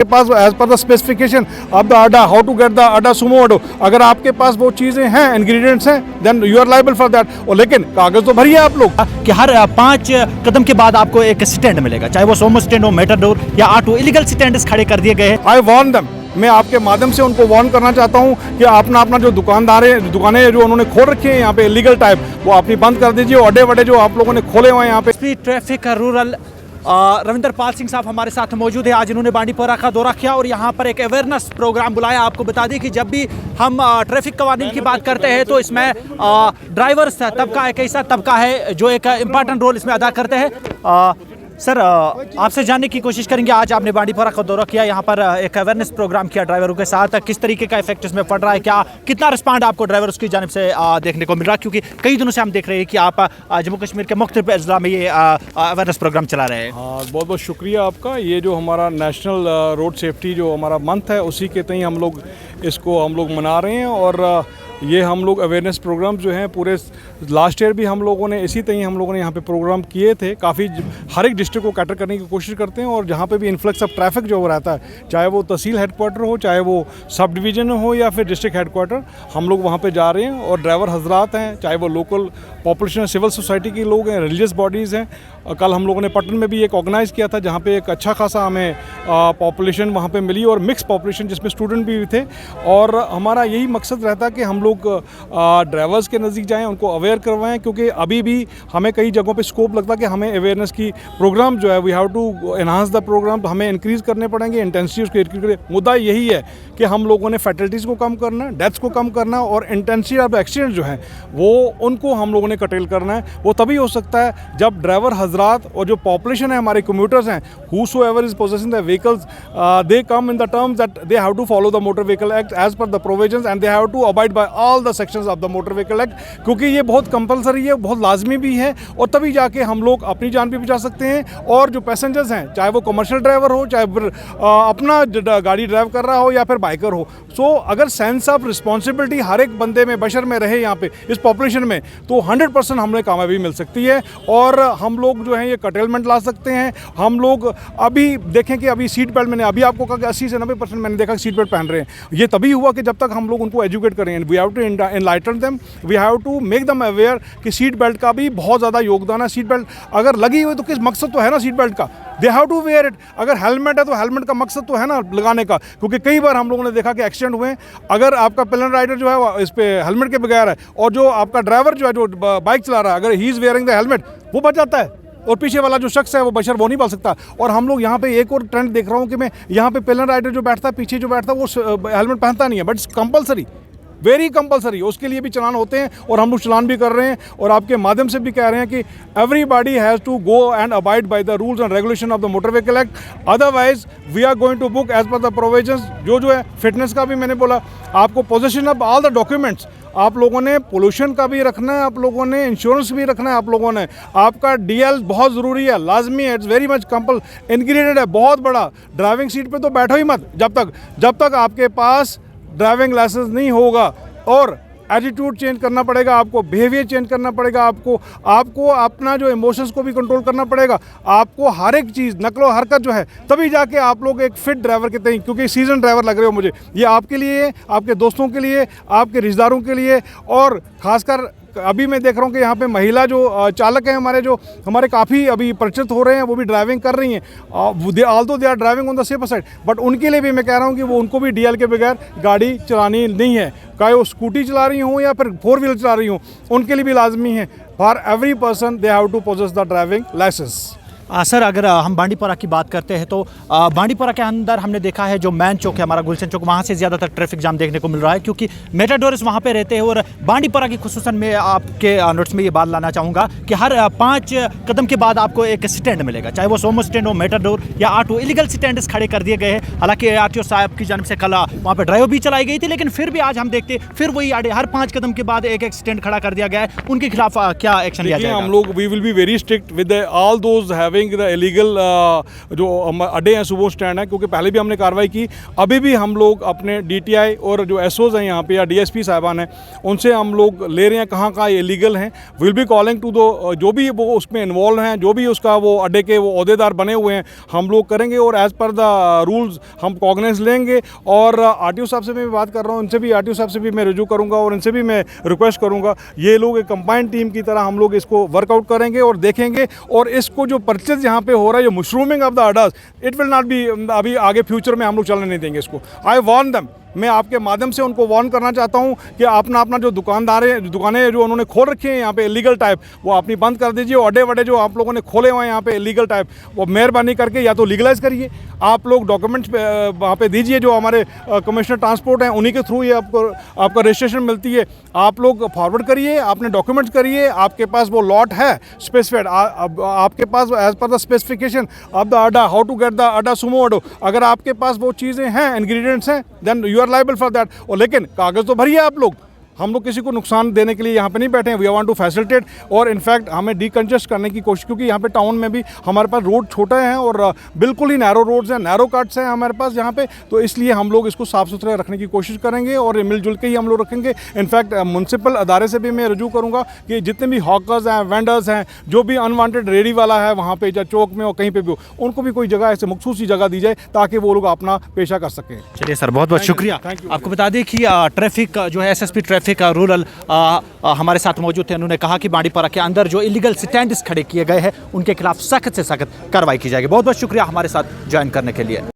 के पास as per the specification of the adda, how to get the adda सुमो अड्डा, अगर आपके पास वो चीज़ें हैं, इंग्रेडिएंट्स हैं, then you are liable for that. और लेकिन कागज़ तो भरिए आप लोग कि हर 5 कदम के बाद आपको एक स्टैंड मिलेगा, चाहे वो सोमो स्टैंड हो, मेटाडोर या ऑटो। इलीगल स्टैंड खड़े कर दिए गए हैं। आई वार्न देम, मैं आपके माध्यम से उनको वार्न करना चाहता हूं कि अपना जो दुकानें जो उन्होंने खोल रखी हैं यहाँ पे इलीगल टाइप, वो अपनी बंद कर दीजिए। अड्डे वड्डे जो आप लोगों ने खोले हुए हैं यहाँ पे। Speed traffic rural Ravinder Pal Singh साहब हमारे साथ मौजूद है। आज इन्होंने बांडीपोरा का दौरा किया और यहाँ पर एक अवेयरनेस प्रोग्राम बुलाया। आपको बता दें कि जब भी हम ट्रैफिक कवानीन की बात करते हैं तो इसमें ड्राइवर्स तबका एक ऐसा तबका है जो एक इम्पॉर्टेंट रोल इसमें अदा करते हैं। सर, आपसे जानने की कोशिश करेंगे, आज आपने बांडीपोरा का दौरा किया, यहाँ पर एक अवेयरनेस प्रोग्राम किया ड्राइवरों के साथ, किस तरीके का इफेक्ट इसमें पड़ रहा है, क्या कितना रिस्पॉन्ड आपको ड्राइवर्स की जानिब से देखने को मिल रहा है? क्योंकि कई दिनों से हम देख रहे हैं कि आप जम्मू कश्मीर के मुख्तलिफ अजला में ये अवेयरनेस प्रोग्राम चला रहे हैं। हाँ, बहुत बहुत शुक्रिया आपका। ये जो हमारा नेशनल रोड सेफ्टी जो हमारा मंथ है, उसी के तहत हम लोग मना रहे हैं। और ये हम लोग अवेयरनेस प्रोग्राम जो हैं पूरे लास्ट ईयर भी हम लोगों ने इसी तरह हम लोगों ने यहाँ पे प्रोग्राम किए थे। काफ़ी हर एक डिस्ट्रिक्ट को कैटर करने की कोशिश करते हैं। और जहाँ पे भी इन्फ्लक्स ऑफ ट्रैफिक जो रहता है, चाहे वो तहसील हेडक्वार्टर हो, चाहे वो सब डिवीज़न हो या फिर डिस्ट्रिक्ट हेडक्वार्टर, हम लोग वहाँ पे जा रहे हैं। और ड्राइवर हजरात हैं, चाहे वो लोकल पॉपुलेशन, सिविल सोसाइटी के लोग हैं, रिलीजियस बॉडीज़ हैं। कल हम लोगों ने पटन में भी एक ऑर्गेनाइज़ किया था जहाँ पे एक अच्छा खासा हमें पॉपुलेशन वहाँ पे मिली, और मिक्स पॉपुलेशन जिसमें स्टूडेंट भी थे। और हमारा यही मकसद रहता है कि हम लोग ड्राइवर्स के नज़दीक जाएं, उनको अवेयर करवाएं, क्योंकि अभी भी हमें कई जगहों पे स्कोप लगता है कि हमें अवेयरनेस की प्रोग्राम जो है we have to enhance the program, हमें इंक्रीज़ करने पड़ेंगे, इंटेंसिटी उसको इंक्रीज करें। मुद्दा यही है कि हम लोगों ने फैटलिटीज़ को कम करना है, डेथ्स को कम करना है, और इंटेंसिटी ऑफ एक्सीडेंट जो है वो उनको हम लोगों ने कटेल करना है। वो तभी हो सकता है जब ड्राइवर हजरात और जो पॉपुलेशन है, हमारे कम्यूटर्स हैं, whosoever is possessing the vehicles, they come in the terms that they have to follow the Motor Vehicle Act as per the provisions, and they have to abide by all the sections of the Motor Vehicle Act, क्योंकि ये बहुत compulsory है, बहुत लाजमी भी है। और तभी जाके हम लोग अपनी जान भी बचा सकते हैं। और जो पैसेंजर्स हैं, चाहे वो कमर्शियल ड्राइवर हो, चाहे फिर अपना गाड़ी ड्राइव कर रहा हो या फिर बाइकर हो, सो अगर सेंस ऑफ रिस्पॉन्सिबिलिटी हर एक बंदे में, बशर में रहे यहाँ पे इस पॉपुलेशन में, तो 100% हमें कामयाबी मिल सकती है। और हम लोग जो है ये कटेलमेंट ला सकते हैं। हम लोग अभी देखें कि अभी सीट बेल्ट, मैंने अभी आपको कहा कि 80 से 90% मैंने देखा सीट बेल्ट पहन रहे हैं। ये तभी हुआ कि जब तक हम लोग उनको एजुकेट करें। We have to enlighten them, we have to make them aware कि सीट बेल्ट का भी बहुत ज़्यादा योगदान है। सीट बेल्ट अगर लगी हुई तो किस मकसद तो है ना सीट बेल्ट का, they have to wear it. अगर हेलमेट है तो हेलमेट का मकसद तो है ना लगाने का, क्योंकि कई बार हम लोगों ने देखा कि एक्सीडेंट हुए। अगर आपका प्लेन राइडर जो है इस पे हेलमेट के बगैर है, और जो आपका ड्राइवर जो है जो बाइक चला रहा है, अगर he is wearing the helmet, वो बच जाता है, और पीछे वाला जो शख्स है वो बशर वो नहीं बच सकता। और हम लोग यहाँ पे एक और ट्रेंड देख रहा हूँ कि मैं यहाँ पे प्लेन राइडर जो बैठता है, पीछे जो बैठता है, वो हेलमेट पहनता नहीं है, but it's compulsory, very compulsory. उसके लिए भी चलान होते हैं, और हम लोग चलान भी कर रहे हैं। और आपके माध्यम से भी कह रहे हैं कि everybody has to go and abide by the rules and regulation of the motor vehicle act, otherwise we are going to book as per the provisions. जो है फिटनेस का भी मैंने बोला, आपको possession of all the documents, आप लोगों ने पोल्यूशन का भी रखना है, आप लोगों ने इंश्योरेंस भी रखना है, आप लोगों ने आपका डीएल बहुत ज़रूरी है, लाजमी है, it's very much compel ingredient है, बहुत बड़ा। ड्राइविंग सीट पे तो बैठो ही मत जब तक आपके पास ड्राइविंग लाइसेंस नहीं होगा। और एटीट्यूड चेंज करना पड़ेगा, आपको बिहेवियर चेंज करना पड़ेगा, आपको अपना जो इमोशंस को भी कंट्रोल करना पड़ेगा, आपको हर एक चीज़ नकलो हरकत जो है, तभी जाके आप लोग एक फिट ड्राइवर के तय, क्योंकि सीजन ड्राइवर लग रहे हो मुझे। ये आपके लिए, आपके दोस्तों के लिए, आपके रिश्तेदारों के लिए, और ख़ासकर अभी मैं देख रहा हूँ कि यहाँ पे महिला जो चालक हैं हमारे काफ़ी अभी परिचित हो रहे हैं, वो भी ड्राइविंग कर रही हैं। Although they are driving on the safer side, but उनके लिए भी मैं कह रहा हूँ कि वो उनको भी डीएल के बगैर गाड़ी चलानी नहीं है, चाहे वो स्कूटी चला रही हों या फिर 4 व्हीलर चला रही हों, उनके लिए भी लाजमी है। For every person they have to possess the driving licence. Sir, अगर हम बांडीपोरा की बात करते हैं तो बांडीपोरा के अंदर हमने देखा है जो मैन चौक है हमारा, गुलशन चौक, वहाँ से ज़्यादातर ट्रैफिक जाम देखने को मिल रहा है, क्योंकि मेटाडोर्स वहाँ पे रहते हैं। और बांडीपोरा की खुसूसन में आपके नोट्स में ये बात लाना चाहूँगा कि हर 5 कदम के बाद आपको एक स्टैंड मिलेगा, चाहे वो सोमो स्टैंड हो, मेटाडोर या ऑटो। इलीगल स्टैंड खड़े कर दिए गए हैं। हालांकि आरटीओ साहब की जानिब से कल वहाँ पर ड्राइव भी चलाई गई थी, लेकिन फिर भी आज हम देखते फिर वही हर 5 कदम के बाद एक स्टैंड खड़ा कर दिया गया है। उनके खिलाफ क्या एक्शन लिया जाएगा? हम लोग we will be very strict with all those having stopping the illegal जो अड्डे हैं, सुबह स्टैंड है, क्योंकि पहले भी हमने कार्रवाई की। अभी भी हम लोग अपने DTI और जो SOs हैं यहाँ पे या DSP साहिबान हैं, उनसे हम लोग ले रहे हैं कहाँ कहाँ ये इलीगल हैं। विल बी कॉलिंग टू दो जो भी वो उसमें इन्वॉल्व हैं, जो भी उसका वो अड्डे के वो अहदेदार बने हुए हैं, हम लोग करेंगे और एज़ पर द रूल्स हम कॉग्निजेंस लेंगे। और RTO साहब से मैं बात कर रहा हूँ, उनसे भी RTO साहब से भी मैं रुजू करूँगा और इनसे भी मैं रिक्वेस्ट करूँगा, ये लोग एक कंबाइंड टीम की तरह हम लोग इसको वर्कआउट करेंगे और देखेंगे। और इसको जो परचेज यहाँ पे हो रहा है, जो mushrooming of the addas, it will not be, अभी आगे फ्यूचर में हम लोग चलने नहीं देंगे इसको। आई वार्न देम, मैं आपके माध्यम से उनको वार्न करना चाहता हूं कि अपना जो दुकानें जो उन्होंने खोल रखी हैं यहाँ पे इलीगल टाइप, वो अपनी बंद कर दीजिए। अड्डे वड्डे जो आप लोगों ने खोले हुए हैं यहाँ पे इलीगल टाइप, वो मेहरबानी करके या तो लीगलाइज करिए, आप लोग डॉक्यूमेंट्स वहाँ पे दीजिए, जो हमारे कमिश्नर ट्रांसपोर्ट हैं उन्हीं के थ्रू ये आपका रजिस्ट्रेशन मिलती है, आप लोग फॉरवर्ड करिए, आपने डॉक्यूमेंट्स करिए, आपके पास वो लॉट है स्पेसिफाइड, आपके पास as per the specification of the adda, how to get the adda सुमो अड्डो, अगर आपके पास वो चीज़ें हैं, इंग्रेडिएंट्स हैं, then you are liable for that. और लेकिन कागज़ तो भरिए आप लोग, हम लोग किसी को नुकसान देने के लिए यहाँ पे नहीं बैठे हैं। वी वांट टू फैसिलिटेट और इनफैक्ट हमें डीकंजेस्ट करने की कोशिश, क्योंकि यहाँ पे टाउन में भी हमारे पास रोड छोटे हैं और बिल्कुल ही नैरो रोड्स हैं, नैरो कट्स हैं हमारे पास यहाँ पे, तो इसलिए हम लोग इसको साफ़ सुथरा रखने की कोशिश करेंगे और मिलजुल के ही हम लोग रखेंगे। इनफैक्ट म्यूनसिपल अदारे से भी मैं रुजू करूँगा कि जितने भी हॉकर्स हैं, वेंडर्स हैं, जो भी अनवांटेड रेडी वाला है वहाँ पर, या चौक में और कहीं पर भी हो, उनको भी कोई जगह ऐसे मखसूस जगह दी जाए ताकि वो लोग अपना पेशा कर सकें। चलिए सर, बहुत बहुत शुक्रिया। आपको बता दें कि ट्रैफिक जो है SSP ट्रैफिक रूरल हमारे साथ मौजूद थे। उन्होंने कहा कि बांडीपरा के अंदर जो इलीगल स्टैंड्स खड़े किए गए हैं उनके खिलाफ सख्त से सख्त कार्रवाई की जाएगी। बहुत बहुत शुक्रिया हमारे साथ ज्वाइन करने के लिए।